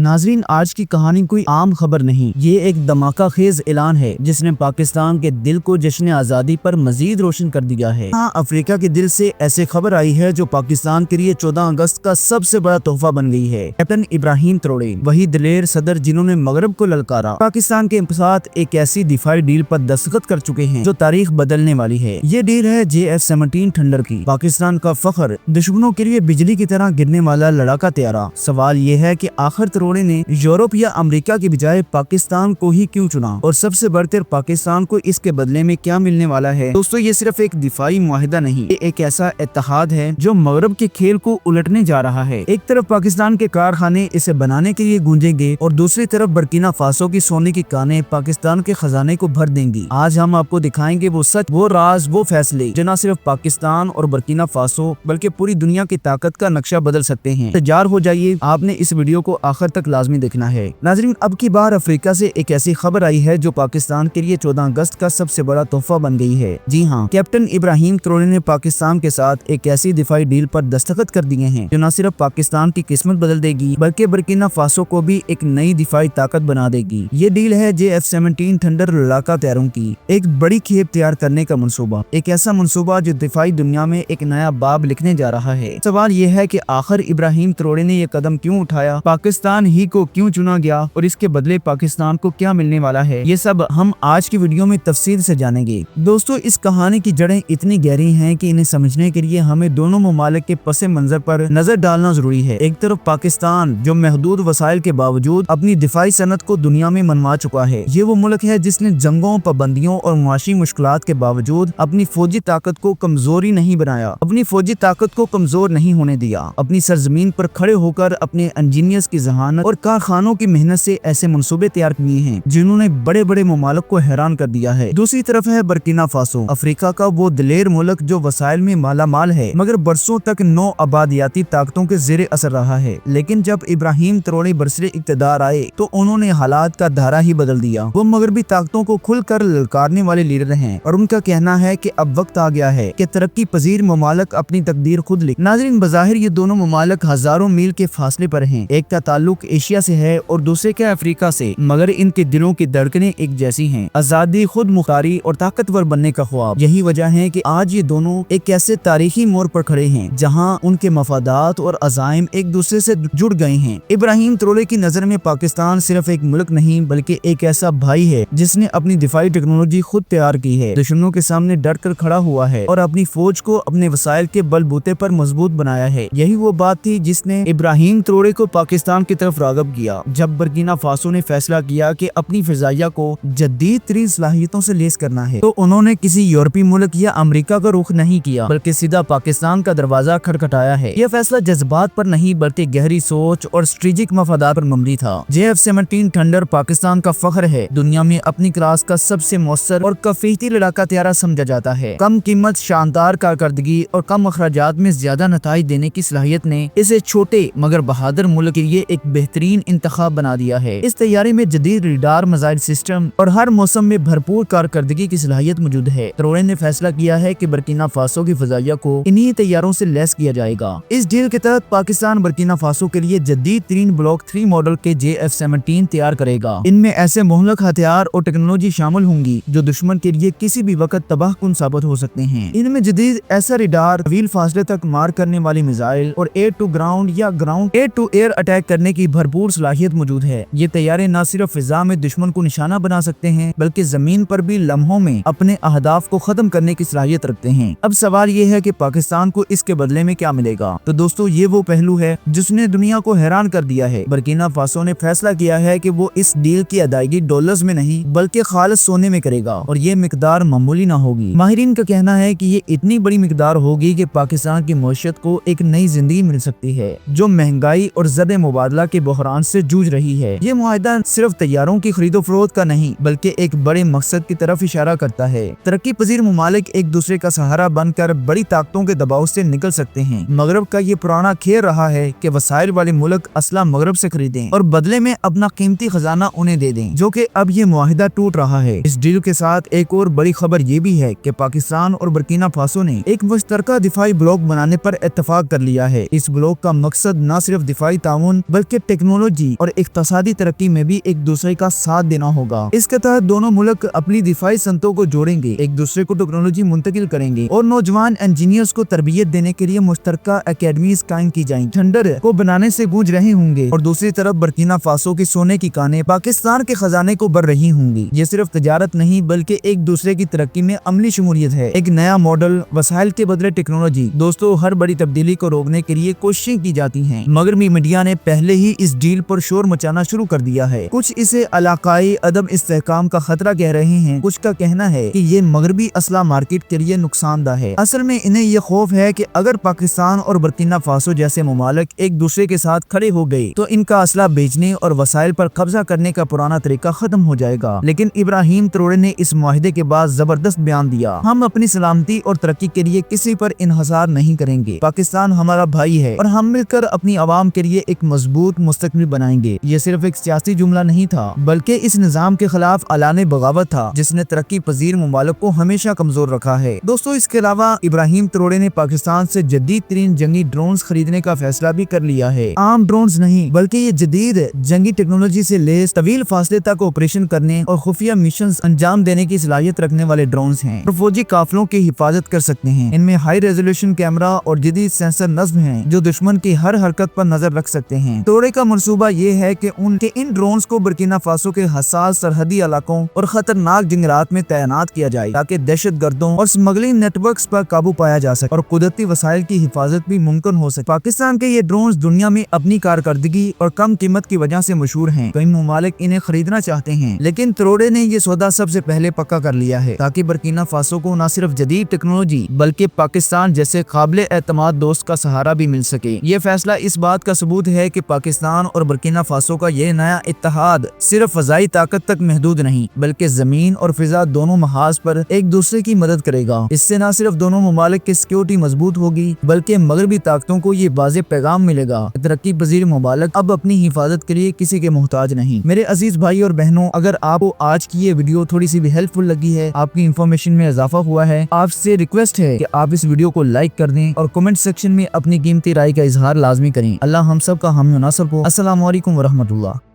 नाजरीन, आज की कहानी कोई आम खबर नहीं, ये एक धमाका खेज ऐलान है जिसने पाकिस्तान के दिल को जश्न आजादी पर मजीद रोशन कर दिया है। हाँ, अफ्रीका के दिल से ऐसे खबर आई है जो पाकिस्तान के लिए 14 अगस्त का सबसे बड़ा तोहफा बन गई है। कैप्टन इब्राहिम ट्रोरे, वही दिलेर सदर जिन्होंने मगरब को ललकारा, पाकिस्तान के साथ एक ऐसी दिफाई डील पर दस्तखत कर चुके हैं जो तारीख बदलने वाली है। ये डील है JF-17 थंडर की, पाकिस्तान का फख्र, दुश्मनों के लिए बिजली की तरह गिरने वाला लड़ाका तैयारा। सवाल ये है कि आखिर ट्रोरे ने यूरोप या अमेरिका की बजाय पाकिस्तान को ही क्यों चुना, और सबसे बढ़कर पाकिस्तान को इसके बदले में क्या मिलने वाला है। दोस्तों, ये सिर्फ एक दिफाई मुआहिदा नहीं, ये एक ऐसा इत्तेहाद है जो मगरब के खेल को उलटने जा रहा है। एक तरफ पाकिस्तान के कारखाने इसे बनाने के लिए गूंजेंगे और दूसरी तरफ बर्किना फासो की सोने की कानें पाकिस्तान के खजाने को भर देंगी। आज हम आपको दिखाएंगे वो सच, वो राज, वो फैसले जो न सिर्फ पाकिस्तान और बर्किना फासो बल्कि पूरी दुनिया की ताकत का नक्शा बदल सकते हैं। तैयार हो जाइए, आपने इस वीडियो को आखिर तक लाजमी देखना है। नाज़रीन, अब की बार अफ्रीका से एक ऐसी खबर आई है जो पाकिस्तान के लिए 14 अगस्त का सबसे बड़ा तोहफा बन गई है। जी हाँ, कैप्टन इब्राहिम ट्रोरे ने पाकिस्तान के साथ एक ऐसी दिफाई डील पर दस्तखत कर दिए हैं जो न सिर्फ पाकिस्तान की किस्मत बदल देगी बल्कि बर्किना फासो को भी एक नई दिफाई ताकत बना देगी। ये डील है JF-17 थंडर लड़ाका तैयारों की एक बड़ी खेप तैयार करने का मंसूबा, एक ऐसा मंसूबा जो दिफाई दुनिया में एक नया बाब लिखने जा रहा है। सवाल ये है कि आखिर इब्राहिम ट्रोरे ने ये कदम क्यों उठाया, पाकिस्तान ही को क्यों चुना गया और इसके बदले पाकिस्तान को क्या मिलने वाला है, ये सब हम आज की वीडियो में तफसील से जानेंगे। दोस्तों, इस कहानी की जड़ें इतनी गहरी हैं कि इन्हें समझने के लिए हमें दोनों ममालिक के पस मंजर पर नजर डालना जरूरी है। एक तरफ पाकिस्तान जो महदूद वसाइल के बावजूद अपनी दिफाई सनत को दुनिया में मनवा चुका है। ये वो मुल्क है जिसने जंगों, पाबंदियों और मुआशी मुश्किलात के बावजूद अपनी फौजी ताकत को कमजोरी नहीं बनाया, अपनी फौजी ताकत को कमजोर नहीं होने दिया। अपनी सरजमीन पर खड़े होकर अपने इंजीनियर्स की जहानत और कारखानों की मेहनत से ऐसे मंसूबे तैयार किए हैं जिन्होंने बड़े बड़े ममालिक को हैरान कर दिया है। दूसरी तरफ है बर्किना फासो, अफ्रीका का वो दिलेर मुल्क जो वसाइल में माला माल है मगर बरसों तक 9 आबादियाती ताकतों के जेरे असर रहा है। लेकिन जब इब्राहिम ट्रोरे बरसरे इक़्तिदार आए तो उन्होंने हालात का धारा ही बदल दिया। वो मगरबी ताकतों को खुलकर ललकारने वाले लीडर हैं और उनका कहना है कि अब वक्त आ गया है कि तरक्की पजीर ममालिक अपनी तकदीर खुद लिख। नाज़रीन, बज़ाहिर ये दोनों ममालिक हजारों मील के फासले पर हैं, एक का ताल्लुक एशिया से है और दूसरे का अफ्रीका से, मगर इनके दिलों की धड़कनें एक जैसी हैं। आजादी, खुद मुख्तारी और ताकतवर बनने का ख्वाब। यही वजह है कि आज ये दोनों एक ऐसे तारीखी मोड़ पर खड़े हैं जहां उनके मफादात और अज़ाइम एक दूसरे से जुड़ गए हैं। इब्राहिम ट्रोरे की नजर में पाकिस्तान सिर्फ एक मुल्क नहीं बल्कि एक ऐसा भाई है जिसने अपनी दिफाई टेक्नोलॉजी खुद तैयार की है, दुश्मनों के सामने डट कर खड़ा हुआ है और अपनी फौज को अपने वसाइल के बलबूते पर मजबूत बनाया है। यही वो बात थी जिसने इब्राहिम ट्रोरे को पाकिस्तान की तरफ राग़िब किया। जब बर्किना फासो ने फैसला किया कि अपनी फिजाइया को जदीद तरीन सलाहियतों से लेस करना है तो उन्होंने किसी यूरोपीय मुल्क या अमेरिका का रुख नहीं किया बल्कि सीधा पाकिस्तान का दरवाजा खटखटाया है। यह फैसला जज्बात पर नहीं बल्कि गहरी सोच और स्ट्रेटेजिक मफादात पर मबनी था। JF-17 थंडर पाकिस्तान का फख्र है, दुनिया में अपनी क्लास का सबसे मौसर और कफीती लड़ाका तैयारा समझा जाता है। कम कीमत, शानदार कारकर्दगी और कम अखराजात में ज्यादा नताइज देने की सलाहियत ने इसे छोटे मगर बहादुर मुल्क के लिए एक बेहतरीन इंतखाब बना दिया है। इस तैयारी में जदीद रडार, मिसाइल सिस्टम और हर मौसम में भरपूर कारकर्दगी की सलाहियत मौजूद है। ट्रोरे ने फैसला किया है कि बर्किना फासो की फिजाइया को इन्हीं तैयारों से लैस किया जाएगा। इस डील के तहत पाकिस्तान बर्किना फासो के लिए जदीद तरीन ब्लॉक 3 मॉडल के JF-17 तैयार करेगा। इनमें ऐसे मुहलक हथियार और टेक्नोलॉजी शामिल होंगी जो दुश्मन के लिए किसी भी वक्त तबाहकुन साबित हो सकते हैं। इनमें जदीद ऐसा रडार, तवील फासले तक मार करने वाली मिसाइल और एयर टू ग्राउंड या ground air to air attack करने की भरपूर सलाहियत मौजूद है। ये तैयारे न सिर्फ फिजा में दुश्मन को निशाना बना सकते हैं बल्कि जमीन पर भी लम्हों में अपने अहदाफ को खत्म करने की सलाहियत रखते हैं। अब सवाल ये है कि पाकिस्तान को इसके बदले में क्या मिलेगा। तो दोस्तों, ये वो पहलू है जिसने दुनिया को हैरान कर दिया है। बर्किना फासो ने फैसला किया है कि वो इस डील की अदायगी डॉलर्स में नहीं बल्कि खालिस सोने में करेगा और ये मिकदार मामूली ना होगी। माहिरीन का कहना है कि ये इतनी बड़ी मिकदार होगी कि पाकिस्तान की मईशत को एक नई जिंदगी मिल सकती है जो महंगाई और ज़द मुबादला के बहरान से जूझ रही है। ये मुआहिदा सिर्फ तैयारों की खरीदो फरोख्त का नहीं बल्कि एक बड़े मकसद की तरफ इशारा करता है। तरक्की पजीर ममालिक एक दूसरे का सहारा बनकर बड़ी ताकतों के दबाव से निकल सकते हैं। मगरब का ये पुराना खेल रहा है कि वसाइल वाले मुल्क असला मगरब से खरीदें और बदले में अपना कीमती खजाना उन्हें दे दें, जो कि अब ये मुआहिदा टूट रहा है। इस डील के साथ एक और बड़ी खबर ये भी है कि पाकिस्तान और बर्किना फासो ने एक मुश्तरका दिफाई ब्लॉक बनाने पर इत्तेफाक कर लिया है। इस ब्लॉक का मकसद न सिर्फ दिफाई ताउन बल्कि टेक्नोलॉजी और इक्तसादी तरक्की में भी एक दूसरे का साथ देना होगा। इसके तहत दोनों मुल्क अपनी दिफाई सनतों को जोड़ेंगे, एक दूसरे को टेक्नोलॉजी मुंतकिल करेंगे और नौजवान इंजीनियर्स को तरबियत देने के लिए मुश्तरका एकेडमीज कायम की जाएंगी। ठंडर को बनाने से गूंज रहे होंगे और दूसरी तरफ बर्किना फासो की सोने की कानें पाकिस्तान के खजाने को भर रही होंगी। ये सिर्फ तजारत नहीं बल्कि एक दूसरे की तरक्की में अमली शमूलियत है, एक नया मॉडल, वसाइल के बदले टेक्नोलॉजी। दोस्तों, हर बड़ी तब्दीली को रोकने के लिए कोशिशें की जाती हैं। मगरबी मीडिया ने पहले ही इस डील पर शोर मचाना शुरू कर दिया है। कुछ इसे इलाकाई अदम इस्तेहकाम का खतरा कह रहे हैं, कुछ का कहना है कि ये मगरबी असला मार्केट के लिए नुकसानदा है। असल में इन्हें ये खौफ है कि अगर पाकिस्तान और बर्किना फासो जैसे ममालिक एक दूसरे के साथ खड़े हो गए तो इनका असला बेचने और वसाइल पर कब्जा करने का पुराना तरीका खत्म हो जाएगा। लेकिन इब्राहिम ट्रोरे ने इस मुआहिदे के बाद जबरदस्त बयान दिया, हम अपनी सलामती और तरक्की के लिए किसी पर इन्हसार नहीं करेंगे। पाकिस्तान हमारा भाई है और हम मिलकर अपनी आवाम के लिए एक मजबूत मुस्तकबिल बनाएंगे। ये सिर्फ एक सियासी जुमला नहीं था बल्कि इस निजाम के खिलाफ अलाने बगावत था जिसने तरक्की पजीर ममालिक को हमेशा कमजोर रखा है। दोस्तों, इसके अलावा इब्राहिम ट्रोरे ने पाकिस्तान से जदीद तरीन जंगी ड्रोन्स खरीदने का फैसला भी कर लिया है। आम ड्रोन्स नहीं बल्कि ये जदीद जंगी टेक्नोलॉजी से लैस तवील फासले तक ऑपरेशन करने और खुफिया मिशन अंजाम देने की सलाहियत रखने वाले ड्रोन्स हैं और फौजी काफिलों की हिफाजत कर सकते हैं। इनमें हाई रेजोल्यूशन कैमरा और जदीद सेंसर नस्ब हैं जो दुश्मन की हर हरकत पर नजर रख सकते हैं। ट्रोरे का मंसूबा ये है कि उनके इन ड्रोन्स को बर्किना फासो के हसास सरहदी इलाकों और खतरनाक जंगलात में तैनात किया जाए ताकि दहशत गर्दों और स्मगलिंग नेटवर्क्स पर काबू पाया जा सके और कुदरती वसाइल की हिफाजत भी मुमकिन हो सके। पाकिस्तान के ये ड्रोन्स दुनिया में अपनी कारकर्दगी और कम कीमत की वजह से मशहूर हैं। कई ममालिक इन्हें खरीदना चाहते हैं लेकिन ट्रोरे ने ये सौदा सबसे पहले पक्का कर लिया है ताकि बर्किना फासो को न सिर्फ जदीद टेक्नोलॉजी बल्कि पाकिस्तान जैसे काबिल एतमाद दोस्त का सहारा भी मिल सके। ये फैसला इस बात का सबूत है कि पाकिस्तान और बर्किना फासो का ये नया इत्तेहाद सिर्फ फजाई ताकत तक महदूद नहीं बल्कि जमीन और फिजा दोनों महाज पर एक दूसरे की मदद करेगा। इससे न सिर्फ दोनों ममालिक की सिक्योरिटी मजबूत होगी बल्कि मगरबी ताकतों को ये वाज़ेह पैगाम मिलेगा, तरक्की पजीर ममालिक अब अपनी हिफाजत के लिए किसी के मोहताज नहीं। मेरे अजीज भाई और बहनों, अगर आपको आज की ये वीडियो थोड़ी सी भी हेल्पफुल लगी है, आपकी इन्फॉर्मेशन में इजाफा हुआ है, आपसे रिक्वेस्ट है कि आप इस वीडियो को लाइक कर दें और कमेंट सेक्शन में अपनी कीमती राय का इजहार लाजमी करें। अल्लाह हम सब का हामी नासर हो। अस्सलाम वालेकुम व रहमतुल्लाह।